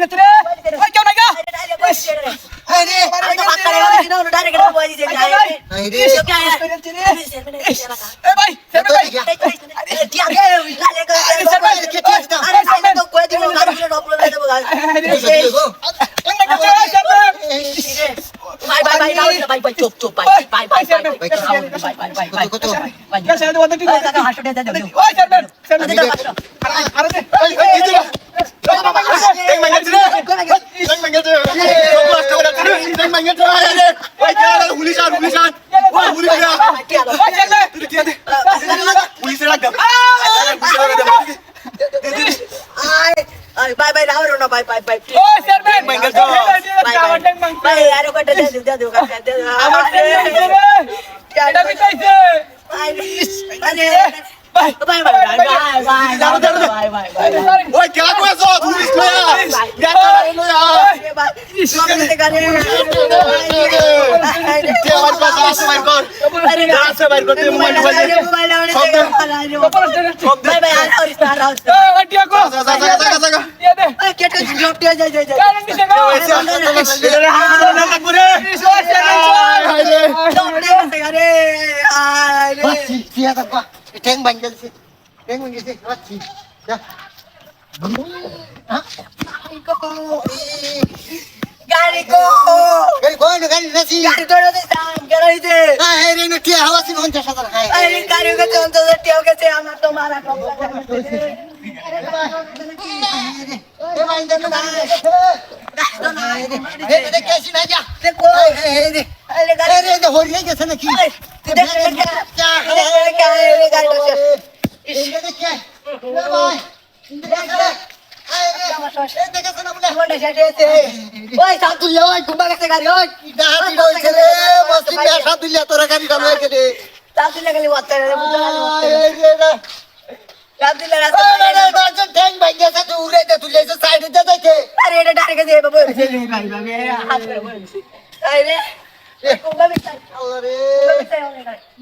গেছে রে ওই কেউ নাই গা আরে আমি তো বাক্কা লাগা দিনা ডাইরেক্ট এটা বই দিছে আরে এ ভাই সেবে ভাই টিয়া দে গালে করে আরে সাইনে তো কই দিমু গাড়ি করে ডপলো দে দেবো গাড়ি বাই বাই বাই বাই চুপ চুপ bye bye bye bye bye bye কত কে সেবে ওদের কি কাকা হাসতে দে দে ওই সেবে সেবে দে পাঁচশো আরে দে বাই বাই রাও না বাই বাই বাই ওই সেবে বাই বাই আরে কটা দে দে কাকা দে আমার এটা বিকাইছে আরে bye bye bye bye bye bye bye ওই কে কইছো পুলিশ লয়া গাটা লয়া নমস্তে গারে কে আমার পাশে আসে বাইর কর আসে বাইর করতে মোবাইল বাই বাই আর ওই টিয়া কো যা দিয়ে দে কেটে জব দিয়ে যাই যাই কারণ দিছে গো ঠ্যাং ভাঙছে ঠ্যাং ভাঙছে আচ্ছা যা গাড়ি কো গাড়ি কোন গাড়ি নাছি গাড়ি ধরে দে গাড়ি দে হ্যাঁ রে নে হাওয়া সিন 50000 হ্যাঁ আরে গাড়ি গেছে অন্তত টিও গেছে আমার তো মারা কম এ ভাই দেন না এ দেখে আসি না যা দেখো আরে গাড়ি আরে রে হরিয়ে গেছে নাকি তুই দেখ যা গাড়িটা এ দেখে এ ভাই দেখে আরে দেখে না বলে মনে শেষে ওই সাত তুই ওই ঘুমা গেছে গাড়ি ওই ডাহাতি রইছে রে মস্তি পেশা দিলে তোরা গাড়ি চালু হয়ে গেলে সাত দিলে খালি ওয়াতে এই রে না সাত দিলে রাস্তা আরে দর্শন ঠ্যাং ভাঙছে তুই উড়ে দে তুই এসে সাইডে দে দেখে আরে এটা ডাইরেক্ট দে বাবা ভাই ভাই হাত করে বলছি আরে ঘুমা গেছে আল্লাহ রে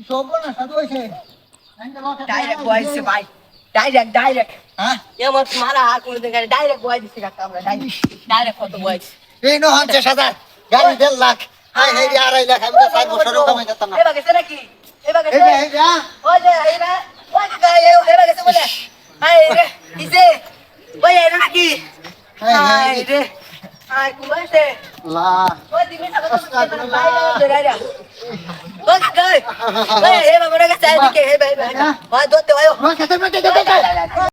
সব না সাধু হইছে ডাইরেক্ট বয়স ভাই ডাইরেক্ট হ্যাঁ এমন মারা হাত করে দেন ডাইরেক্ট বয়স দিছি কাকা আমরা ডাইরেক্ট কত বয়স এই নো 50000 গাড়ি 1.5 লাখ হাই হাই 2.5 লাখ আমি তো 7 বছরও কামাই করতাম না এবার গেছে নাকি এবার গেছে এই যা ওই যে এরা ওই কাকা এবার গেছে বলে আই রে ইসে ওই এরা নাকি আই রে আই কুমাসে লা ওই দিমি সাথে তো বাইরে রাইরা ওই কাকা ওই এ বাবা গেছে এদিকে হে ভাই ভাই ওই দোতে ওই রোজ খেতে